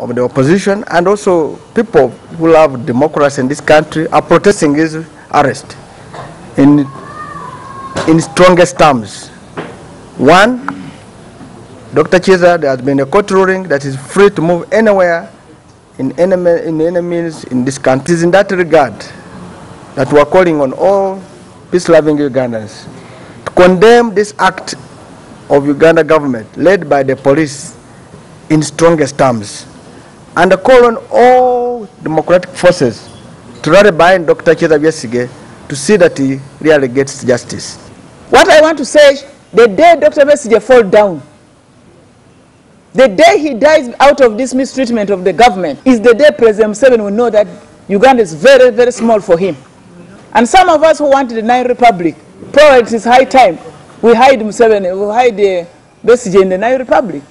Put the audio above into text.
of the opposition and also people who love democracy in this country are protesting his arrest in strongest terms. One, Dr. Chiza, there has been a court ruling that is free to move anywhere in any means in this country. It is in that regard that we are calling on all peace-loving Ugandans to condemn this act of Uganda government led by the police in strongest terms, and call on all democratic forces to rally behind Dr. Kizza Besigye to see that he really gets justice. What I want to say, the day Dr. Besigye falls down, the day he dies out of this mistreatment of the government, is the day President Museveni will know that Uganda is very, very small for him. And some of us who wanted the Nile Republic, probably it is high time we hide Museveni, we hide Besigye in the Nile Republic.